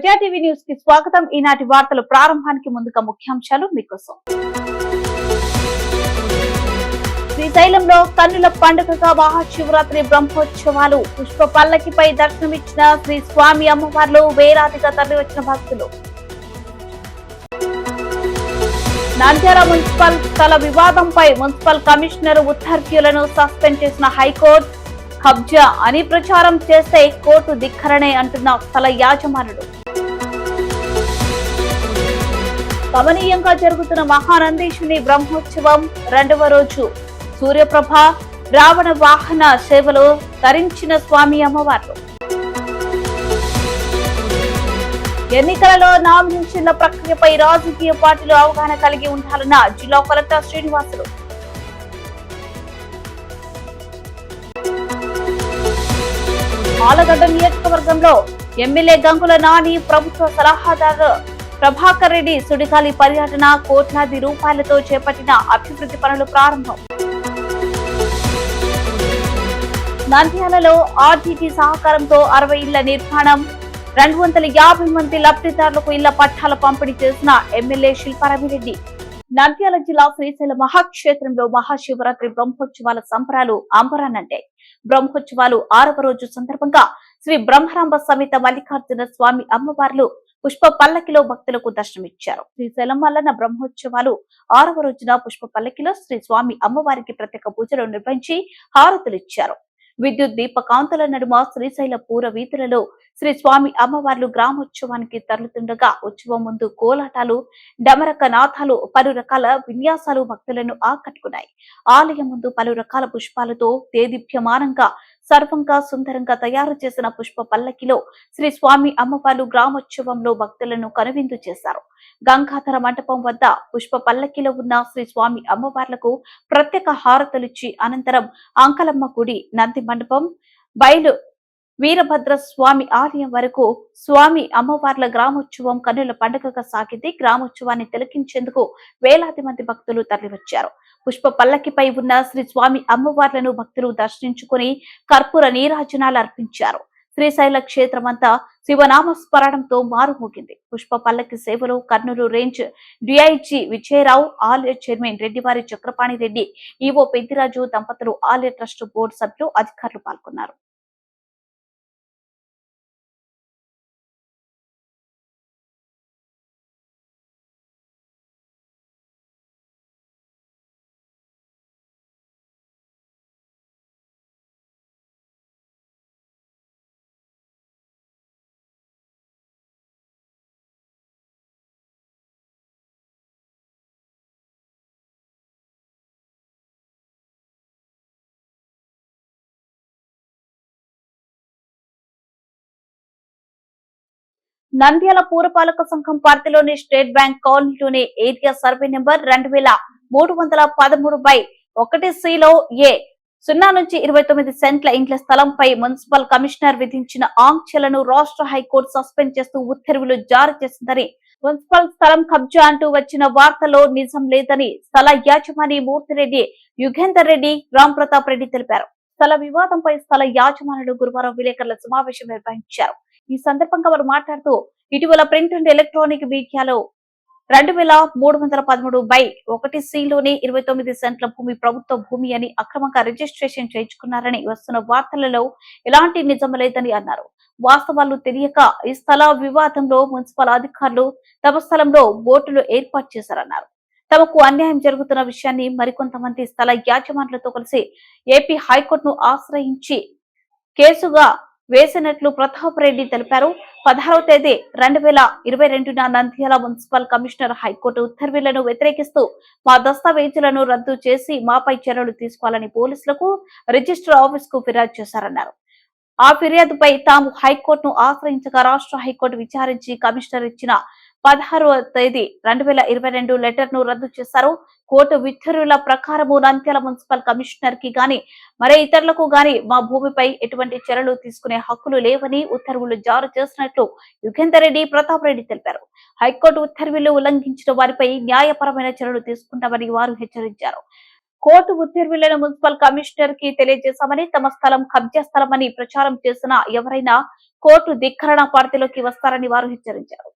ప్రజా TV news కి స్వాగతం. ఈనాటి వార్తలు ప్రారంభానికి ముందుగా ముఖ్యాంశాలు మీకోసం. శ్రీశైలంలో కన్నుల పండుగగా మహాశివరాత్రి బ్రహ్మోత్సవాలు. పుష్ప పల్లకిపై దర్శనమిచ్చిన శ్రీ స్వామి అమ్మవార్లు వేలాదిగా తరలివచ్చిన భక్తులు. నంద్యాల మున్సిపల్ స్థల వివాదంపై మున్సిపల్ కమిషనర్ ఉత్తర్వులను సస్పెండ్ చేసిన హైకోర్టు. కబ్జా అని ప్రచారం చేస్తే కోర్టు ధిక్కరణే అంటున్న స్థల యాజమానుడు. గమనీయంగా జరుగుతున్న మహానందీశుని బ్రహ్మోత్సవం రెండవ రోజు. సూర్యప్రభ రావణ వాహన సేవలో ధరించిన స్వామి అమ్మవార్లు. ఎన్నికలలో నామినేషన్ల ప్రక్రియపై రాజకీయ పార్టీలు అవగాహన కలిగి ఉండాలన్న జిల్లా కలెక్టర్ శ్రీనివాసులు. ఆలగడ్డ నియోజకవర్గంలో ఎమ్మెల్యే గంగుల నాని ప్రభుత్వ సలహాదారు ప్రభాకర్ రెడ్డి సుడిగాలి పర్యటన. కోట్లాది రూపాయలతో చేపట్టిన అభివృద్ధి పనులు ప్రారంభం. నంద్యాలలో ఆర్టీటీ సహకారంతో 60 ఇళ్ల నిర్మాణం. 250 మంది లబ్ధిదారులకు ఇళ్ల పట్టాల పంపిణీ చేసిన ఎమ్మెల్యే శిల్పారామిరెడ్డి. నంద్యాల జిల్లా శ్రీశైల మహాక్షేత్రంలో మహాశివరాత్రి బ్రహ్మోత్సవాల సంబరాలు అంబరానంటే. బ్రహ్మోత్సవాలు 6వ రోజు సందర్భంగా శ్రీ బ్రహ్మరాంబ సమేత మల్లికార్జున స్వామి అమ్మవార్లు పుష్ప పల్లకిలో భక్తులకు దర్శనమిచ్చారు. శ్రీశైలం వలన బ్రహ్మోత్సవాలు 6వ రోజున పుష్ప పల్లకిలో శ్రీ స్వామి అమ్మవారికి ప్రత్యేక పూజలు నిర్వహించి హారతులిచ్చారు. విద్యుత్ దీప కాంతుల నడుమ శ్రీశైల పూర వీధులలో శ్రీ స్వామి అమ్మవార్లు గ్రామోత్సవానికి తరలుతుండగా ఉత్సవం ముందు కోలాటాలు, డమరక నాథాలు, పలు రకాల విన్యాసాలు భక్తులను ఆకట్టుకున్నాయి. ఆలయం ముందు పలు రకాల పుష్పాలతో దేదీప్యమానంగా సర్వంగా సుందరంగా తయారు చేసిన పుష్ప పల్లకిలో శ్రీ స్వామి అమ్మవార్లు గ్రామోత్సవంలో భక్తులను కనువిందు చేశారు. గంగాధర మంటపం వద్ద పుష్ప పల్లకిలో ఉన్న శ్రీ స్వామి అమ్మవార్లకు ప్రత్యేక హారతులిచ్చి అనంతరం అంకలమ్మ గుడి, నంది మండపం, బయలు వీరభద్ర స్వామి ఆలయం వరకు స్వామి అమ్మవార్ల గ్రామోత్సవం కన్నుల పండుగగా సాగింది. గ్రామోత్సవాన్ని తిలకించేందుకు వేలాది మంది భక్తులు తరలివచ్చారు. పుష్ప పల్లకిపై ఉన్న శ్రీ స్వామి అమ్మవార్లను భక్తులు దర్శించుకుని కర్పూర నీరాజనాలు అర్పించారు. శ్రీశైల క్షేత్రమంతా శివనామస్మరణంతో మారుమోగింది. పుష్ప పల్లకి సేవలో కర్నూలు రేంజ్ డిఐజీ విజయరావు, ఆలయ చైర్మన్ రెడ్డివారి చక్రపాణి రెడ్డి, ఈవో పెద్దిరాజు దంపతులు, ఆలయ ట్రస్ట్ బోర్డు సభ్యులు, అధికారులు పాల్గొన్నారు. నంద్యాల పురపాలక సంఘం పరిధిలోని స్టేట్ బ్యాంక్ కాలనీలోని ఏరియా సర్వే నెంబర్ 2313/1C ఏ 0 నుంచి 29 సెంట్ల ఇండ్ల స్థలంపై మున్సిపల్ కమిషనర్ విధించిన ఆంక్షలను రాష్ట్ర హైకోర్టు సస్పెండ్ చేస్తూ ఉత్తర్వులు జారీ చేసిందని, మున్సిపల్ స్థలం కబ్జా అంటూ వచ్చిన వార్తలో నిజం లేదని స్థల యాజమాని మూర్తిరెడ్డి, యుగేందర్ రెడ్డి, రామ్ ప్రతాప్ రెడ్డి తెలిపారు. స్థల వివాదంపై స్థల యాజమానులు గురువారం విలేకరుల సమావేశం నిర్వహించారు. ఈ సందర్భంగా వారు మాట్లాడుతూ, ఇటీవల ప్రింట్ అండ్ ఎలక్ట్రానిక్ మీడియాలో 2313/1C లోని 29 సెంట్ల భూమి ప్రభుత్వ భూమి అని అక్రమంగా రిజిస్ట్రేషన్ చేయించుకున్నారని వస్తున్న వార్తలలో ఎలాంటి నిజం లేదని అన్నారు. వాస్తవాలు తెలియక ఈ స్థల వివాదంలో మున్సిపల్ అధికారులు తమ స్థలంలో బోర్డులు ఏర్పాటు చేశారన్నారు. తమకు అన్యాయం జరుగుతున్న విషయాన్ని మరికొంతమంది స్థల యాజమానులతో కలిసి ఏపీ హైకోర్టును ఆశ్రయించి కేసుగా వేసినట్లు ప్రతాప్ రెడ్డి తెలిపారు. 16వ తేదీ 2022న నంద్యాల మున్సిపల్ కమిషనర్ హైకోర్టు ఉత్తర్వులను వ్యతిరేకిస్తూ మా దస్తావేజులను రద్దు చేసి మాపై చర్యలు తీసుకోవాలని పోలీసులకు, రిజిస్టర్ ఆఫీస్ కు ఫిర్యాదు చేశారన్నారు. ఆ ఫిర్యాదుపై తాము హైకోర్టును ఆశ్రయించగా రాష్ట్ర హైకోర్టు విచారించి కమిషనర్ ఇచ్చిన 16వ తేదీ 2022 లెటర్ ను రద్దు చేశారు. కోర్టు ఉత్తర్వుల ప్రకారము నంద్యాల మున్సిపల్ కమిషనర్ కి గాని మరే ఇతరులకు గాని మా భూమిపై ఎటువంటి చర్యలు తీసుకునే హక్కులు లేవని ఉత్తర్వులు జారీ చేసినట్లు యుగేందర్ రెడ్డి, ప్రతాప్ రెడ్డి తెలిపారు. హైకోర్టు ఉత్తర్వులు ఉల్లంఘించిన వారిపై న్యాయపరమైన చర్యలు తీసుకుంటామని వారు హెచ్చరించారు. కోర్టు ఉత్తర్వులను మున్సిపల్ కమిషనర్ కి తెలియజేశామని, తమ స్థలం కబ్జా స్థలమని ప్రచారం చేసిన ఎవరైనా కోర్టు ధిక్కరణ పరిధిలోకి వస్తారని వారు హెచ్చరించారు.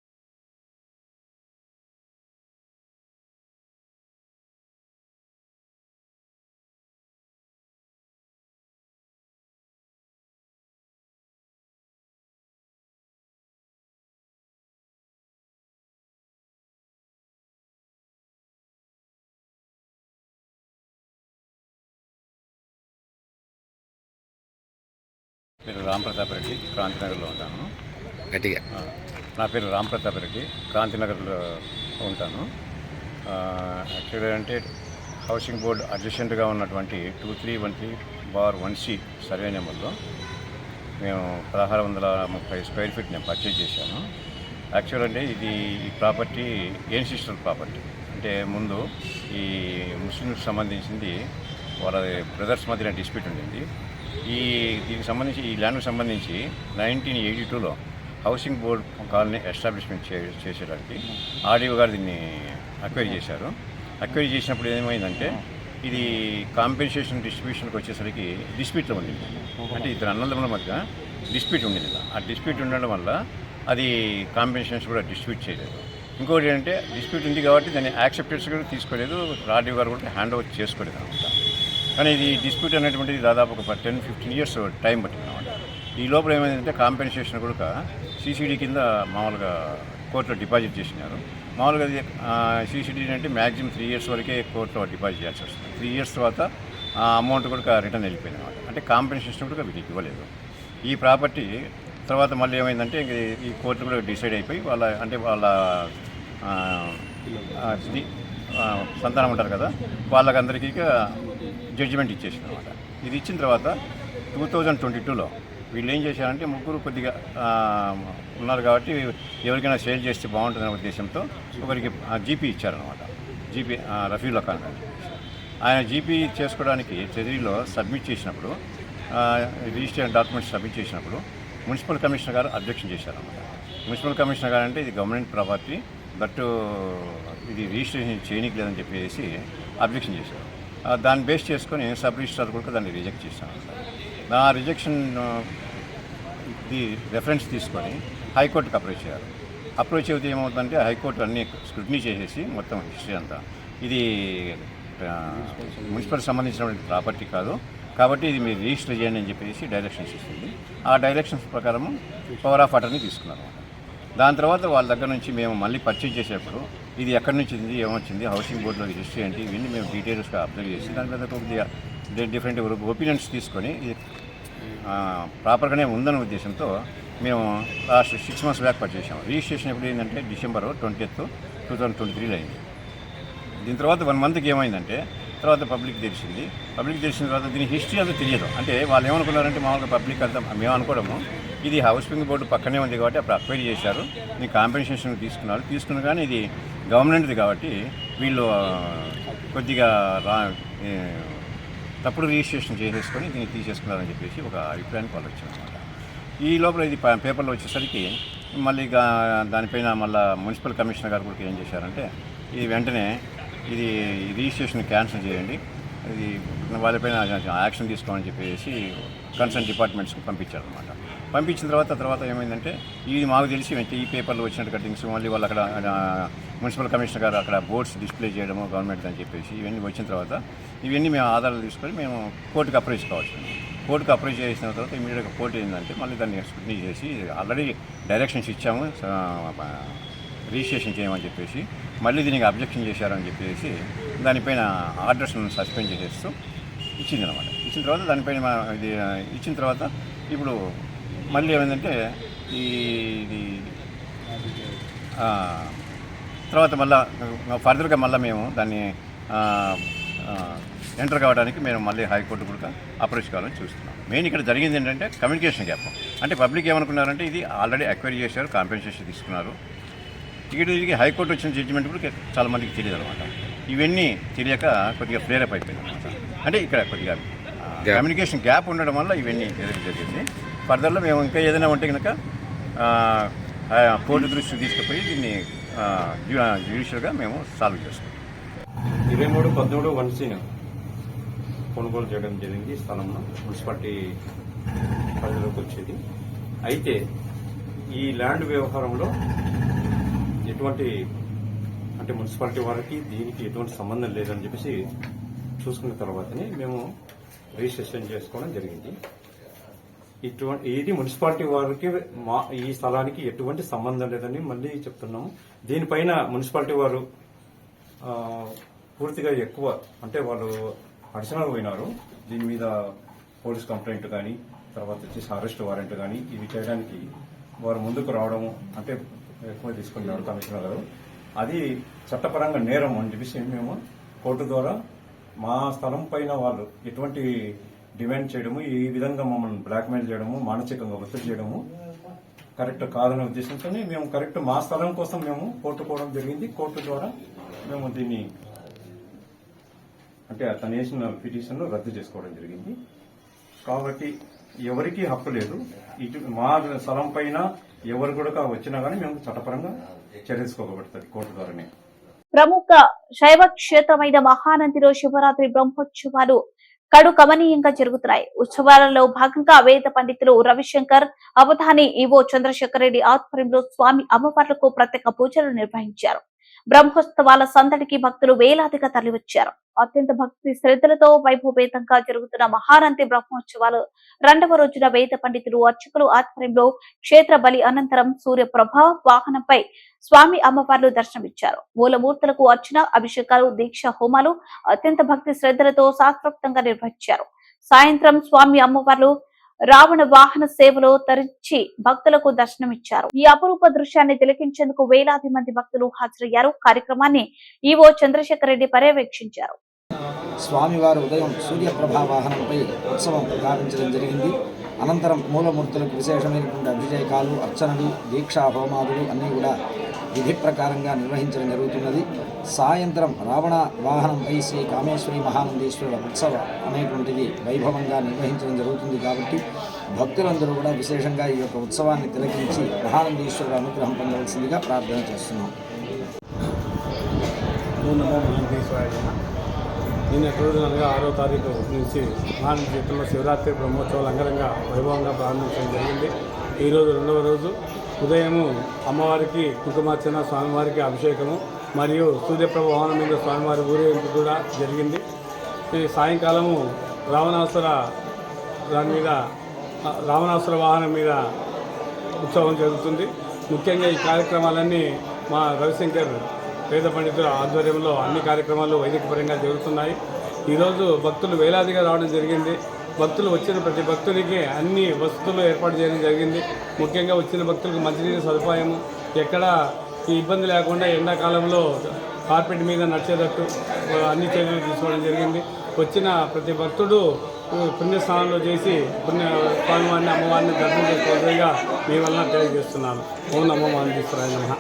పేరు రాంప్రతాప్ రెడ్డి, క్రాంతినగర్లో ఉంటాను. గట్టిగా నా పేరు రాంప్రతాప్ రెడ్డి, క్రాంతినగర్లో ఉంటాను. యాక్చువల్గా అంటే హౌసింగ్ బోర్డు అడ్జసెంట్గా ఉన్నటువంటి 2313/1C సర్వే నెంబర్లో మేము 1630 స్క్వేర్ ఫీట్ నేను పర్చేజ్ చేశాను. యాక్చువల్ అంటే ఇది ఈ ప్రాపర్టీ ఏన్సిస్టల్ ప్రాపర్టీ. అంటే ముందు ఈ ముస్లింలకు సంబంధించింది వాళ్ళ బ్రదర్స్ మధ్యన డిస్ప్యూట్ ఉండింది. దీనికి సంబంధించి ఈ ల్యాండ్కి సంబంధించి 1982లో హౌసింగ్ బోర్డ్ కాలనీ ఎస్టాబ్లిష్మెంట్ చేసేటానికి ఆర్డీఓ గారు దీన్ని అక్వైరీ చేశారు. అక్వైరీ చేసినప్పుడు ఏమైందంటే ఇది కాంపెన్సేషన్ డిస్ట్రిబ్యూషన్కి వచ్చేసరికి డిస్ప్యూట్లో ఉండింది. అంటే ఇద్దరు అన్నదమ్ముల మధ్య డిస్ప్యూట్ ఉండింది. ఆ డిస్ప్యూట్ ఉండడం వల్ల అది కాంపెన్సేషన్స్ కూడా డిస్ట్రిబ్యూట్ చేయలేదు. ఇంకోటి ఏంటంటే డిస్ప్యూట్ ఉంది కాబట్టి దాన్ని యాక్సెప్టెన్స్ కూడా తీసుకోలేదు, ఆర్డీఓ గారు కూడా హ్యాండ్ ఓవర్ చేసుకోలేదు అనమాట. కానీ ఇది డిస్ప్యూట్ అనేటువంటిది దాదాపు ఒక 10-15 ఇయర్స్ టైం పట్టింది అనమాట. ఈ లోపల ఏమైందంటే కాంపెన్సేషన్ కూడా సీసీడీ కింద మామూలుగా కోర్టులో డిపాజిట్ చేసినారు. మామూలుగా అది సీసీడీ అంటే మ్యాక్సిమం 3 ఇయర్స్ వరకే కోర్టులో డిపాజిట్ చేయాల్సి వస్తుంది. 3 ఇయర్స్ తర్వాత ఆ అమౌంట్ కూడా రిటర్న్ వెళ్ళిపోయింది అనమాట. అంటే కాంపెన్సేషన్ కూడా వీటికి ఇవ్వలేదు. ఈ ప్రాపర్టీ తర్వాత మళ్ళీ ఏమైందంటే ఈ కోర్టు కూడా డిసైడ్ అయిపోయి వాళ్ళ సంతానం ఉంటారు కదా, వాళ్ళకందరికీ జడ్జిమెంట్ ఇచ్చేసింది అనమాట. ఇది ఇచ్చిన తర్వాత 2022లో వీళ్ళు ఏం చేశారంటే ముగ్గురు కొద్దిగా ఉన్నారు కాబట్టి ఎవరికైనా సేల్ చేస్తే బాగుంటుందనే ఉద్దేశంతో ఒకరికి జీపీ ఇచ్చారనమాట. జీపీ రఫీవుల్లా ఖాన్ గారు ఆయన జీపీ చేసుకోవడానికి ట్రెజరీలో సబ్మిట్ చేసినప్పుడు రిజిస్టర్ డాక్యుమెంట్స్ సబ్మిట్ చేసినప్పుడు మున్సిపల్ కమిషనర్ గారు అబ్జెక్షన్ చేశారనమాట. మున్సిపల్ కమిషనర్ గారు అంటే ఇది గవర్నమెంట్ ప్రాపర్టీ బట్ ఇది రిజిస్ట్రేషన్ చేయనీకి లేదని చెప్పేసి అబ్జెక్షన్ చేశారు. దాన్ని బేస్ చేసుకొని సబ్ రిజిస్ట్రార్ కూడా దాన్ని రిజెక్ట్ చేశాను. ఆ రిజెక్షన్ ఇది రెఫరెన్స్ తీసుకొని హైకోర్టుకి అప్రోచ్ చేయాలి. అప్రోచ్ అయితే ఏమవుతుందంటే హైకోర్టు అన్ని స్క్రూటినీ చేసేసి మొత్తం హిస్టరీ అంతా ఇది మున్సిపల్ సంబంధించినటువంటి ప్రాపర్టీ కాదు కాబట్టి ఇది మీరు రిజిస్టర్ చేయండి అని చెప్పేసి డైరెక్షన్స్ ఇస్తుంది. ఆ డైరెక్షన్స్ ప్రకారము పవర్ ఆఫ్ అటర్నీ తీసుకున్నారు. దాని తర్వాత వాళ్ళ దగ్గర నుంచి మేము మళ్ళీ పర్చేజ్ చేసేటప్పుడు ఇది ఎక్కడి నుంచి ఉంది, ఏమొచ్చింది, హౌసింగ్ బోర్డులో హిస్టరీ ఏంటి, ఇవన్నీ మేము డీటెయిల్స్గా అబ్జర్వ్ చేసి దాని మీద కొద్దిగా డిఫరెంట్ ఒపీనియన్స్ తీసుకొని ఇది ప్రాపర్గానే ఉందనే ఉద్దేశంతో మేము లాస్ట్ 6 months బ్యాక్ పర్చేసాము. రిజిస్ట్రేషన్ ఎప్పుడు ఏంటంటే December 20th, 2023లో అయింది. దీని తర్వాత 1 monthకి ఏమైందంటే తర్వాత పబ్లిక్ తెలిసింది. పబ్లిక్ తెలిసిన తర్వాత దీని హిస్టరీ అంతా తెలియదు. అంటే వాళ్ళు ఏమనుకున్నారంటే మామూలుగా పబ్లిక్ అంతా మేము అనుకోవడము ఇది హౌసింగ్ బోర్డు పక్కనే ఉంది కాబట్టి అప్పుడు అక్వైరీ చేశారు, దీనికి కాంపెన్సేషన్ తీసుకున్నారు కానీ ఇది గవర్నమెంట్ది కాబట్టి వీళ్ళు కొద్దిగా తప్పుడు రిజిస్ట్రేషన్ చేసేసుకొని దీన్ని తీసేసుకున్నారని చెప్పేసి ఒక అభిప్రాయానికి వాళ్ళు వచ్చారనమాట. ఈ లోపల ఇది పేపర్లో వచ్చేసరికి మళ్ళీ దానిపైన మళ్ళీ మున్సిపల్ కమిషనర్ గారు కూడా ఏం చేశారంటే ఇది వెంటనే ఇది రిజిస్ట్రేషన్ క్యాన్సిల్ చేయండి, ఇది వాళ్ళపైన యాక్షన్ తీసుకోమని చెప్పేసి కన్సర్న్ డిపార్ట్మెంట్స్కి పంపించారనమాట. పంపించిన తర్వాత ఏమైందంటే ఇది మాకు తెలిసి ఈ పేపర్లో వచ్చినట్టు కటింగ్స్ మళ్ళీ వాళ్ళు అక్కడ మున్సిపల్ కమిషనర్ గారు అక్కడ బోర్డ్స్ డిస్ప్లే చేయడము గవర్నమెంట్ అని చెప్పేసి ఇవన్నీ వచ్చిన తర్వాత ఇవన్నీ మేము ఆధారాలు తీసుకొని మేము కోర్టుకు అప్రోచ్ కావచ్చు. కోర్టుకు అప్రోచ్ చేసిన తర్వాత ఇమీడియట్గా కోర్టు ఏంటంటే మళ్ళీ దాన్ని స్క్రూటినీ చేసి ఆల్రెడీ డైరెక్షన్స్ ఇచ్చాము రిజిస్ట్రేషన్ చేయమని చెప్పేసి మళ్ళీ దీనికి అబ్జెక్షన్ చేశారని చెప్పేసి దానిపైన ఆర్డర్స్ను సస్పెండ్ చేసేస్తూ ఇచ్చింది అనమాట. ఇచ్చిన తర్వాత దానిపైన ఇది ఇచ్చిన తర్వాత ఇప్పుడు మళ్ళీ ఏమైందంటే ఇది తర్వాత మళ్ళీ ఫర్దర్గా మళ్ళీ మేము దాన్ని ఎంటర్ కావడానికి మేము మళ్ళీ హైకోర్టు కూడా అప్రోచ్ కావాలని చూస్తున్నాం. మెయిన్ ఇక్కడ జరిగింది ఏంటంటే కమ్యూనికేషన్ గ్యాప్. అంటే పబ్లిక్ ఏమనుకున్నారంటే ఇది ఆల్రెడీ అక్వైరీ చేశారు, కాంపెన్సేషన్ తీసుకున్నారు. ఇది హైకోర్టు వచ్చిన జడ్జిమెంట్ కూడా చాలామందికి తెలియదు అనమాట. ఇవన్నీ తెలియక కొద్దిగా ఫ్లేరప్ అయిపోయింది అనమాట. అంటే ఇక్కడ కొద్దిగా కమ్యూనికేషన్ గ్యాప్ ఉండడం వల్ల ఇవన్నీ జరిగింది. ఫర్దర్లో మేము ఇంకా ఏదైనా ఉంటే కనుక కోర్టు దృష్టికి తీసుకుపోయి దీన్ని జ్యుడిషియల్గా మేము సాల్వ్ చేసుకుంటాం. 23-13 1C కొనుగోలు చేయడం జరిగింది. స్థలంలో మున్సిపాలిటీ పరిధిలోకి వచ్చేది. అయితే ఈ ల్యాండ్ వ్యవహారంలో ఎటువంటి అంటే మున్సిపాలిటీ వారికి దీనికి ఎటువంటి సంబంధం లేదని చెప్పేసి చూసుకున్న తర్వాతనే మేము రిజిస్ట్రేషన్ చేసుకోవడం జరిగింది. ఇది మున్సిపాలిటీ వారికి ఈ స్థలానికి ఎటువంటి సంబంధం లేదని మళ్ళీ చెప్తున్నాము. దీనిపైన మున్సిపాలిటీ వారు పూర్తిగా ఎక్కువ అంటే వాళ్ళు అడిషనల్ పోయినారు. దీని మీద పోలీస్ కంప్లైంట్ కానీ తర్వాత వచ్చేసి అరెస్ట్ వారెంట్ కానీ ఇవి చేయడానికి వారు ముందుకు రావడం అంటే ఎక్కువ తీసుకున్నారు కమిషనర్ గారు. అది చట్టపరంగా నేరం అని చెప్పేసి మేము కోర్టు ద్వారా మా స్థలం పైన వాళ్ళు ఎటువంటి డిమాండ్ చేయడము, ఈ విధంగా మమ్మల్ని బ్లాక్మెయిల్ చేయడము, మానసికంగా ఒత్తిడి చేయడము కరెక్ట్ కాదనే ఉద్దేశంతో మేము కరెక్ట్ మా స్థలం కోసం మేము కోర్టు పోవడం జరిగింది. కోర్టు ద్వారా మేము దీన్ని అంటే అతను వేసిన పిటిషన్ రద్దు చేసుకోవడం జరిగింది. కాబట్టి ఎవరికీ హక్కు లేదు. మా స్థలం పైన ఎవరు కూడా వచ్చినా కానీ మేము చట్టపరంగా చర్య తీసుకోబడుతుంది కోర్టు ద్వారానే. ప్రముఖ శైవ క్షేత్రమైన మహానందిలో శివరాత్రి బ్రహ్మోత్సవాలు కడు కమనీయంగా జరుగుతున్నాయి. ఉత్సవాలలో భాగంగా వేద పండితులు రవిశంకర్, అవధాని ఈవో చంద్రశేఖర్ రెడ్డి ఆధ్వర్యంలో స్వామి అమ్మవార్లకు ప్రత్యేక పూజలు నిర్వహించారు. బ్రహ్మోత్సవాల సందడికి భక్తులు వేలాదిగా తరలివచ్చారు. అత్యంత భక్తి శ్రద్ధలతో వైభవేతంగా జరుగుతున్న మహానంది బ్రహ్మోత్సవాలు 2వ రోజున వేద పండితులు అర్చకులు ఆధ్వర్యంలో క్షేత్ర బలి అనంతరం సూర్యప్రభ వాహనంపై స్వామి అమ్మవార్లు దర్శనమిచ్చారు. మూలమూర్తులకు అర్చన, అభిషేకాలు, దీక్ష హోమాలు అత్యంత భక్తి శ్రద్ధలతో శాస్త్రోక్తంగా నిర్వహించారు. సాయంత్రం స్వామి అమ్మవార్లు రావణ వాహన సేవలో తరించి భక్తులకు దర్శనమిచ్చారు. ఈ అపురూప దృశ్యాన్ని తిలకించేందుకు వేలాది మంది భక్తులు హాజరయ్యారు. కార్యక్రమాన్ని ఈవో చంద్రశేఖర్ రెడ్డి పర్యవేక్షించారు. స్వామివారు ఉదయం సూర్యప్రభా వాహనంపై ఉత్సవం ప్రారంభించడం జరిగింది. అనంతరం మూలమూర్తులకు విశేషమైనటువంటి అభిషేకాలు, అర్చనలు, దీక్షా హోమాదులు అన్నీ కూడా విధి ప్రకారంగా నిర్వహించడం జరుగుతున్నది. సాయంత్రం రావణ వాహనంపై శ్రీ కామేశ్వరి మహానందీశ్వరుల ఉత్సవ అనేటువంటిది వైభవంగా నిర్వహించడం జరుగుతుంది. కాబట్టి భక్తులందరూ కూడా విశేషంగా ఈ యొక్క ఉత్సవాన్ని తిలకించి మహానందీశ్వరుల అనుగ్రహం పొందవలసిందిగా ప్రార్థన చేస్తున్నాం. నిన్నటి రోజున అనగా 6వ తారీఖు నుంచి మహానంది క్షేత్రంలో శివరాత్రి బ్రహ్మోత్సవాలు అంగరంగ వైభవంగా ప్రారంభించడం జరిగింది. ఈరోజు 2వ రోజు ఉదయము అమ్మవారికి కుంకుమార్చన, స్వామివారికి అభిషేకము మరియు సూర్యప్రభ వాహనం మీద స్వామివారి ఊరేగింపు కూడా జరిగింది. ఈ సాయంకాలము రావణాసుర వాహనం మీద ఉత్సవం జరుగుతుంది. ముఖ్యంగా ఈ కార్యక్రమాలన్నీ మా రవిశంకర్ వేద పండితుల ఆధ్వర్యంలో అన్ని కార్యక్రమాలు వైదికపరంగా జరుగుతున్నాయి. ఈరోజు భక్తులు వేలాదిగా రావడం జరిగింది. భక్తులు వచ్చిన ప్రతి భక్తునికి అన్ని వసతులు ఏర్పాటు చేయడం జరిగింది. ముఖ్యంగా వచ్చిన భక్తులకు మంచినీరు సదుపాయము ఎక్కడ ఈ ఇబ్బంది లేకుండా ఎండాకాలంలో కార్పెట్ మీద నడిచేటట్టు అన్ని చర్యలు తీసుకోవడం జరిగింది. వచ్చిన ప్రతి భక్తుడు పుణ్యస్నానంలో చేసి స్వామివారిని అమ్మవారిని దర్శనం చేసుకోవాలిగా మీ వలన తెలియజేస్తున్నాను. ఓం నమో మహానందీశ్వరాయ నమః.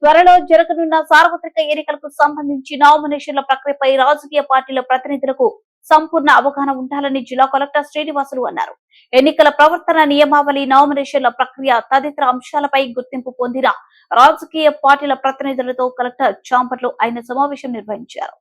త్వరలో జరగనున్న సార్వత్రిక ఎన్నికలకు సంబంధించి నామినేషన్ల ప్రక్రియపై రాజకీయ పార్టీల ప్రతినిధులకు సంపూర్ణ అవగాహన ఉండాలని జిల్లా కలెక్టర్ శ్రీనివాసులు అన్నారు. ఎన్నికల ప్రవర్తన నియమావళి, నామినేషన్ల ప్రక్రియ తదితర అంశాలపై గుర్తింపు పొందిన రాజకీయ పార్టీల ప్రతినిధులతో కలెక్టర్ చాంబర్లో ఆయన సమావేశం నిర్వహించారు.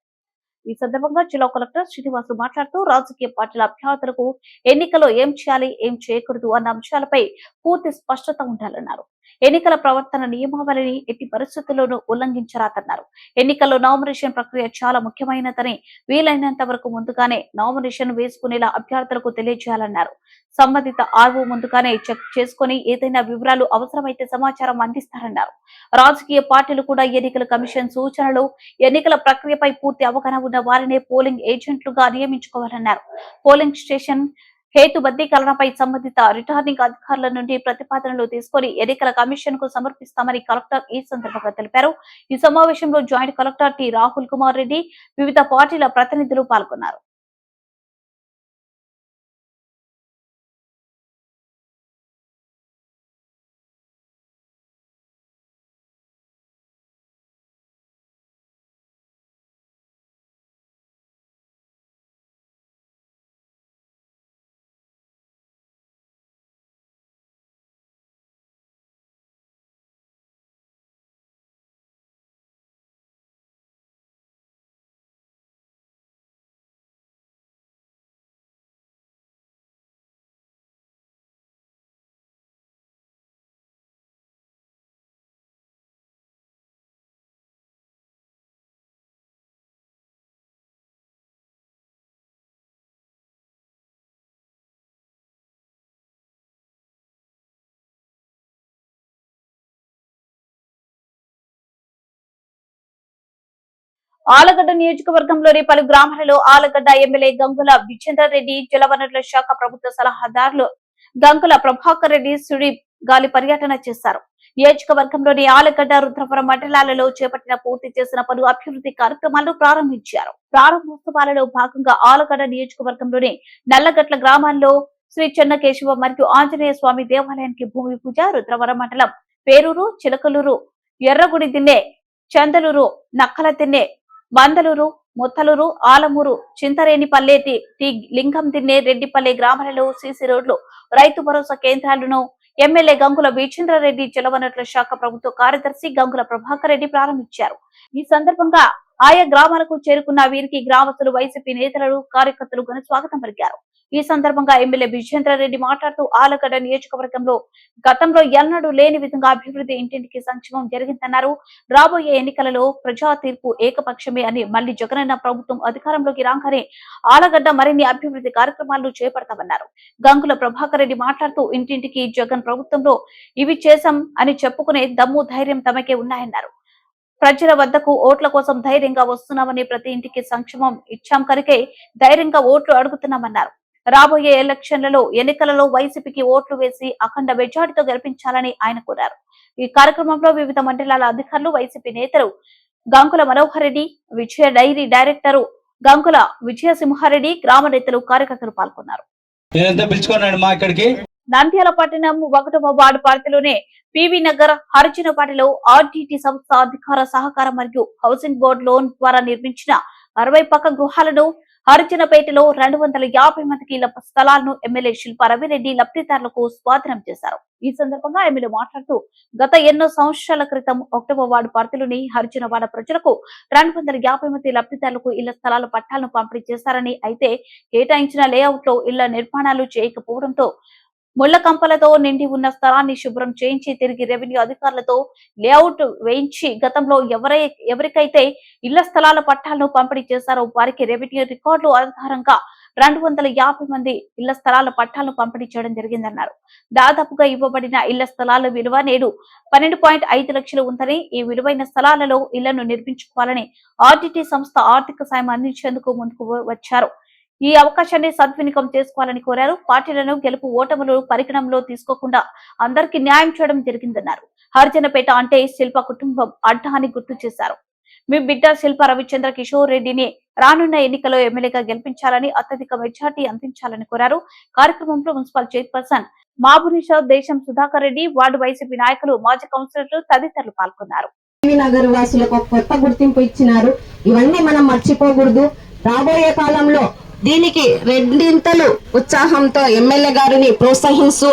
ఈ సందర్భంగా జిల్లా కలెక్టర్ శ్రీనివాసులు మాట్లాడుతూ రాజకీయ పార్టీల అభ్యర్థులకు ఎన్నికల్లో ఏం చేయాలి, ఏం చేయకూడదు అన్న అంశాలపై పూర్తి స్పష్టత ఉండాలన్నారు. ఎన్నికల ప్రవర్తన నియమావళిని ఎట్టి పరిస్థితుల్లోనూ ఉల్లంఘించరాదన్నారు. ఎన్నికల్లో నామినేషన్ ప్రక్రియ చాలా ముఖ్యమైనదని వీలైనంత వరకు ముందుగానే నామినేషన్ వేసుకునేలా అభ్యర్థులకు తెలియజేయాలన్నారు. సంబంధిత ఆర్వో ముందుగానే చెక్ చేసుకుని ఏదైనా వివరాలు అవసరమైతే సమాచారం అందిస్తారన్నారు. రాజకీయ పార్టీలు కూడా ఎన్నికల కమిషన్ సూచనలు, ఎన్నికల ప్రక్రియపై పూర్తి అవగాహన ఉన్న వారినే పోలింగ్ ఏజెంట్లుగా నియమించుకోవాలన్నారు. పోలింగ్ స్టేషన్ హేతుబద్ధీకరణపై సంబంధిత రిటర్నింగ్ అధికారుల నుండి ప్రతిపాదనలు తీసుకుని ఎన్నికల కమిషన్ కు సమర్పిస్తామని కలెక్టర్ ఈ సందర్భంగా తెలిపారు. ఈ సమావేశంలో joint collector T Rahul Kumar Reddy, వివిధ పార్టీల ప్రతినిధులు పాల్గొన్నారు. ఆలగడ్డ నియోజకవర్గంలోని పలు గ్రామాలలో ఆలగడ్డ ఎమ్మెల్యే గంగుల విజేంద్రరెడ్డి, జలవనరుల శాఖ ప్రభుత్వ సలహాదారులు గంగుల ప్రభాకర్ రెడ్డి సుడి గాలి పర్యటన చేశారు. నియోజకవర్గంలోని ఆలగడ్డ, రుద్రపురం మండలాలలో చేపట్టిన పూర్తి చేసిన పలు అభివృద్ధి కార్యక్రమాలను ప్రారంభించారు. ప్రారంభోత్సవాలలో భాగంగా ఆలగడ్డ నియోజకవర్గంలోని నల్లగట్ల గ్రామాల్లో శ్రీ చెన్నకేశవ మరియు ఆంజనేయ స్వామి దేవాలయానికి భూమి పూజ, రుద్రవరం మండలం పేరూరు, చిలకలూరు, ఎర్రగుడి దిన్నె, చందలూరు, నక్కల దిన్నె, మందలూరు, ముత్తలూరు, ఆలమూరు, చింతరేణిపల్లె, టి లింగం దిన్నె, రెడ్డిపల్లె గ్రామాలలో సీసీ రోడ్లు, రైతు భరోసా కేంద్రాలను ఎమ్మెల్యే గంగుల విజేంద్రరెడ్డి, జలవనరుల శాఖ ప్రభుత్వ కార్యదర్శి గంగుల ప్రభాకర్ రెడ్డి ప్రారంభించారు. ఈ సందర్భంగా ఆయా గ్రామాలకు చేరుకున్న వీరికి గ్రామస్తులు, వైసీపీ నేతలు, కార్యకర్తలు ఘన స్వాగతం పలికారు. ఈ సందర్భంగా ఎమ్మెల్యే విజేంద్రరెడ్డి మాట్లాడుతూ ఆలగడ్డ నియోజకవర్గంలో గతంలో ఎన్నడూ లేని విధంగా అభివృద్ధి, ఇంటింటికి సంక్షేమం జరిగిందన్నారు. రాబోయే ఎన్నికలలో ప్రజా తీర్పు ఏకపక్షమే అని, మళ్లీ జగనన్న ప్రభుత్వం అధికారంలోకి రాగానే ఆలగడ్డ మరిన్ని అభివృద్ధి కార్యక్రమాలను చేపడతామన్నారు. గంగుల ప్రభాకర్ రెడ్డి మాట్లాడుతూ ఇంటింటికి జగన్ ప్రభుత్వంలో ఇవి చేశాం అని చెప్పుకునే దమ్ము, ధైర్యం తమకే ఉన్నాయన్నారు. ప్రజల వద్దకు ఓట్ల కోసం ధైర్యంగా వస్తున్నామని, ప్రతి ఇంటికి సంక్షేమం ఇచ్చాం కనుకే ధైర్యంగా ఓట్లు అడుగుతున్నామన్నారు. రాబోయే ఎన్నికలలో వైసీపీకి ఓట్లు వేసి అఖండ మెజార్టీతో గెలిపించాలని ఆయన కోరారు. ఈ కార్యక్రమంలో వివిధ మండలాల అధికారులు, వైసీపీ నేతలు గంగుల మనోహర్ రెడ్డి, విజయ డైరీ డైరెక్టరు గంగుల విజయసింహారెడ్డి, గ్రామ నేతలు, కార్యకర్తలు పాల్గొన్నారు. నంద్యాల పట్టణం 1వ వార్డు పరిధిలోనే పివి నగర్, హరిజనపాటిలో ఆర్టీటీ సంస్థ అధికార సహకార మరియు హౌసింగ్ బోర్డు లోన్ ద్వారా నిర్మించిన 60 పక్క గృహాలను హరిజనపేటలో 250 మందికి ఇళ్ల స్థలాలను ఎమ్మెల్యే శిల్పా రవిరెడ్డి లబ్ధిదారులకు స్వాధీనం చేశారు. ఈ సందర్భంగా ఎమ్మెల్యే మాట్లాడుతూ గత ఎన్నో సంవత్సరాల క్రితం 1వ వార్డు పరిధిలోని హరిజనవాడ ప్రజలకు 250 మంది లబ్ధిదారులకు ఇళ్ల స్థలాల పట్టాలను పంపిణీ చేశారని, అయితే కేటాయించిన లేఅవుట్ లో ఇళ్ల నిర్మాణాలు చేయకపోవడంతో ముళ్ల కంపలతో నిండి ఉన్న స్థలాన్ని శుభ్రం చేయించి తిరిగి రెవెన్యూ అధికారులతో లేఅవుట్ వేయించి గతంలో ఎవరికైతే ఇళ్ల స్థలాల పట్టాలను పంపిణీ చేశారో వారికి రెవెన్యూ రికార్డులు ఆధారంగా 250 మంది ఇళ్ల స్థలాల పట్టాలను పంపిణీ చేయడం జరిగిందన్నారు. దాదాపుగా ఇవ్వబడిన ఇళ్ల స్థలాల విలువ నేడు 12.5 లక్షలు ఉందని, ఈ విలువైన స్థలాలలో ఇళ్లను నిర్మించుకోవాలని ఆర్టీటీ సంస్థ ఆర్థిక సాయం అందించేందుకు ముందుకు వచ్చారు. ఈ అవకాశాన్ని సద్వినియోగం చేసుకోవాలని కోరారు. పార్టీలను గెలుపు ఓటములు పరిగణనలో తీసుకోకుండా అందరికీ న్యాయం చేయడం జరిగిందన్నారు. హరిజనపేట అంటే శిల్ప కుటుంబం అడ్డ అని గుర్తు చేశారు. మీ బిడ్డ శిల్ప రవిచంద్ర కిషోర్ రెడ్డిని రానున్న ఎన్నికల్లో ఎమ్మెల్యేగా గెలిపించాలని, అత్యధిక మెజార్టీ అందించాలని కోరారు. కార్యక్రమంలో మున్సిపల్ చైర్పర్సన్ మాబునిషా దేశం సుధాకర్ రెడ్డి, వార్డు వైసీపీ నాయకులు, మాజీ కౌన్సిలర్లు తదితరులు పాల్గొన్నారు. నగర్ వాసులకు కొత్త గుర్తింపు ఇచ్చినారు. ఇవన్నీ మనం మర్చిపోకూడదు. రాబోయే కాలంలో దీనికి రెండింతలు ఉత్సాహంతో ఎమ్మెల్యే గారిని ప్రోత్సహిస్తూ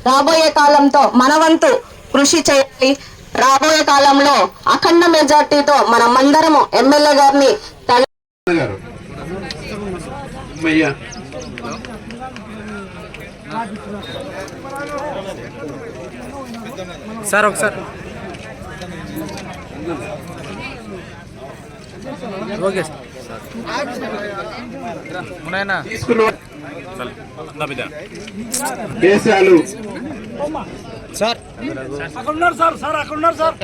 రాబోయే కాలంతో మనవంతు కృషి చేయాలి. రాబోయే కాలంలో అఖండ మెజార్టీతో మనమందరము ఎమ్మెల్యే గారిని సార్ ఒకసారి ఓకే దేశాలు సార్ అక్కడ ఉన్నారు సార్ అక్కడ ఉన్నారు సార్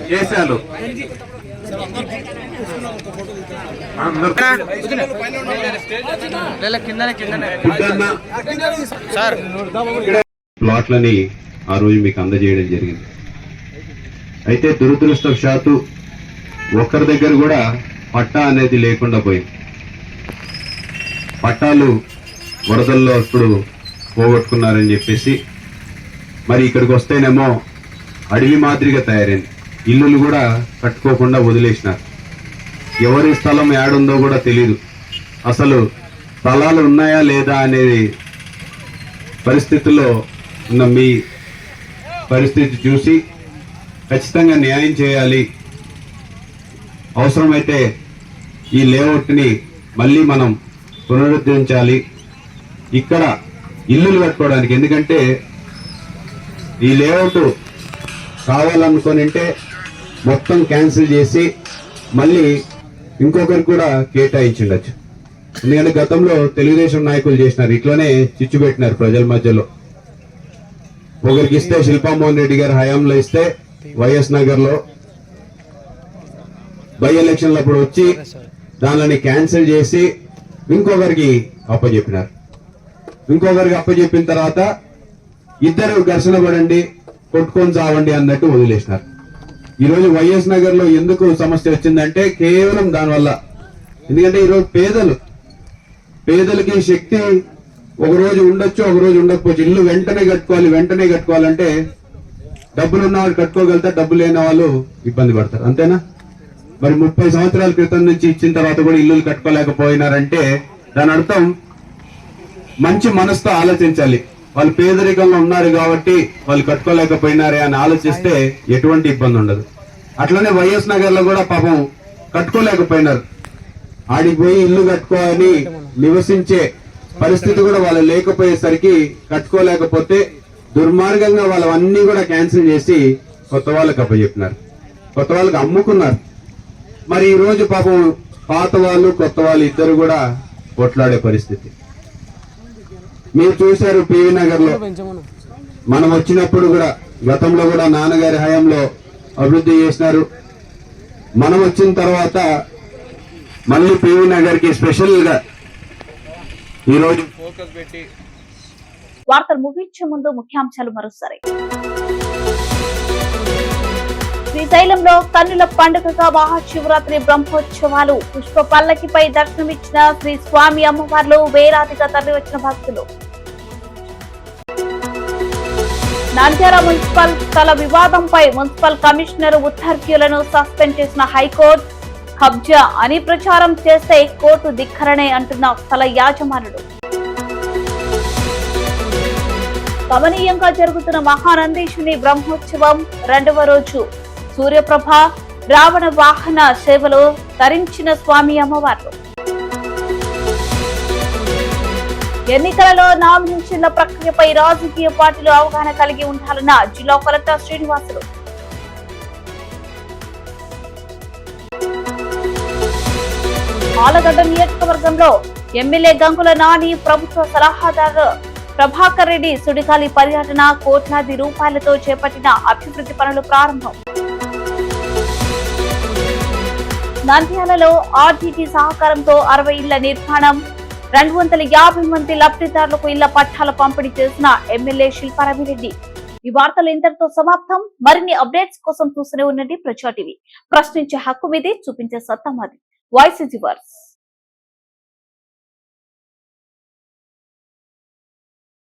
కేశాలు ప్లాట్లని ఆ రోజు మీకు అందజేయడం జరిగింది. అయితే దురదృష్టవశాత్తు ఒక్కరి దగ్గర కూడా పట్టా అనేది లేకుండా పోయింది. పట్టాలు వరదల్లో ఇప్పుడు పోగొట్టుకున్నారని చెప్పేసి మరి ఇక్కడికి వస్తేనేమో అడవి మాదిరిగా తయారైంది. ఇల్లులు కూడా కట్టుకోకుండా వదిలేసినారు. ఎవరి స్థలం ఏడుందో కూడా తెలియదు. అసలు స్థలాలు ఉన్నాయా లేదా అనేది పరిస్థితుల్లో ఉన్న మీ పరిస్థితి చూసి ఖచ్చితంగా న్యాయం చేయాలి. అవసరమైతే ఈ లేఅవుట్ని మళ్ళీ మనం పునరుద్ధరించాలి ఇక్కడ ఇల్లులు కట్టుకోవడానికి. ఎందుకంటే ఈ లేఅవుట్ కావాలనుకోనంటే మొత్తం క్యాన్సిల్ చేసి మళ్ళీ ఇంకొకరికి కూడా కేటాయించిండొచ్చు. ఎందుకంటే గతంలో తెలుగుదేశం నాయకులు చేసినారు, ఇట్లనే చిచ్చు పెట్టినారు ప్రజల మధ్యలో. ఒకరికి ఇస్తే శిల్పామోహన్ రెడ్డి గారి హయాంలో ఇస్తే వైఎస్ నగర్ లో బై ఎలక్షన్లు అప్పుడు వచ్చి దానిని క్యాన్సిల్ చేసి ఇంకొకరికి అప్పచెప్పినారు. ఇంకొకరికి అప్పచెప్పిన తర్వాత ఇద్దరు ఘర్షణ పడండి, కొట్టుకొని చావండి అన్నట్టు వదిలేసినారు. ఈరోజు వైఎస్ నగర్ లో ఎందుకు సమస్య వచ్చిందంటే కేవలం దానివల్ల. ఎందుకంటే ఈరోజు పేదలకి శక్తి ఒక రోజు ఉండొచ్చు, ఒక రోజు ఉండకపోవచ్చు. ఇల్లు వెంటనే కట్టుకోవాలంటే డబ్బులు ఉన్నవాళ్ళు కట్టుకోగలుగుతారు, డబ్బులు లేని వాళ్ళు ఇబ్బంది పడతారు. అంతేనా? మరి 30 సంవత్సరాల క్రితం నుంచి ఇచ్చిన తర్వాత కూడా ఇల్లులు కట్టుకోలేకపోయినారంటే దాని అర్థం మంచి మనసుతో ఆలోచించాలి. వాళ్ళు పేదరికంలో ఉన్నారు కాబట్టి వాళ్ళు కట్టుకోలేకపోయినారే అని ఆలోచిస్తే ఎటువంటి ఇబ్బంది ఉండదు. అట్లనే వైఎస్ నగర్ లో కూడా పాపం కట్టుకోలేకపోయినారు. ఆడికి పోయి ఇల్లు కట్టుకోవాలని నివసించే పరిస్థితి కూడా వాళ్ళు లేకపోయేసరికి కట్టుకోలేకపోతే దుర్మార్గంగా వాళ్ళవన్నీ కూడా క్యాన్సిల్ చేసి కొత్త వాళ్ళకి అప్పచెప్పినారు, కొత్త వాళ్ళకి అమ్ముకున్నారు. మరి ఈ రోజు పాపం పాత వాళ్ళు కొత్త వాళ్ళు ఇద్దరు కూడా కొట్లాడే పరిస్థితి మీరు చూశారు. పివి నగర్ లో మనం వచ్చినప్పుడు కూడా గతంలో కూడా నాన్నగారి హయాంలో అభివృద్ధి చేసినారు. మనం వచ్చిన తర్వాత మళ్ళీ పివి నగర్ కి స్పెషల్ గా ఈ రోజు ఫోకస్ పెట్టి. వార్తలు ముగించే ముందు ముఖ్యాంశాలు మరోసారి. శ్రీశైలంలో కన్నుల పండుగగా మహాశివరాత్రి బ్రహ్మోత్సవాలు. పుష్ప పల్లకిపై దర్శనమిచ్చిన శ్రీ స్వామి అమ్మవార్లు, వేలాదిగా తరలివచ్చిన భక్తులు. నంద్యాల మున్సిపల్ స్థల వివాదంపై మున్సిపల్ కమిషనర్ ఉత్తర్వులను సస్పెండ్ చేసిన హైకోర్టు. కబ్జా అని ప్రచారం చేస్తే కోర్టు ధిక్కరణే అంటున్న స్థల యాజమానులు. గమనీయంగా జరుగుతున్న మహానందీశుని బ్రహ్మోత్సవం 2వ రోజు. సూర్యప్రభ రావణ వాహన సేవలో ధరించిన స్వామి అమ్మవార్లు. ఎన్నికలలో నామినేషన్ల ప్రక్రియపై రాజకీయ పార్టీలు అవగాహన కలిగి ఉండాలన్న జిల్లా కలెక్టర్ శ్రీనివాసులు. ఆలగడ్డ నియోజకవర్గంలో ఎమ్మెల్యే గంగుల నాని ప్రభుత్వ సలహాదారు ప్రభాకర్ రెడ్డి సుడిగాలి పర్యటన. కోట్లాది రూపాయలతో చేపట్టిన అభివృద్ధి పనులు ప్రారంభం. నంద్యాలలో ఆర్టీటీ సహకారంతో 60 ఇళ్ల నిర్మాణం. 250 మంది లబ్ధిదారులకు ఇళ్ల పట్టాల పంపిణీ చేసిన ఎమ్మెల్యే శిల్పారామిరెడ్డి. ఈ వార్తలు ఇంతటితో సమాప్తం. మరిన్ని అప్డేట్స్ కోసం చూస్తూనే ఉండండి ప్రజా టీవీ. ప్రశ్నించే హక్కు మీది, చూపించే సత్తా మాది. Voice is yours.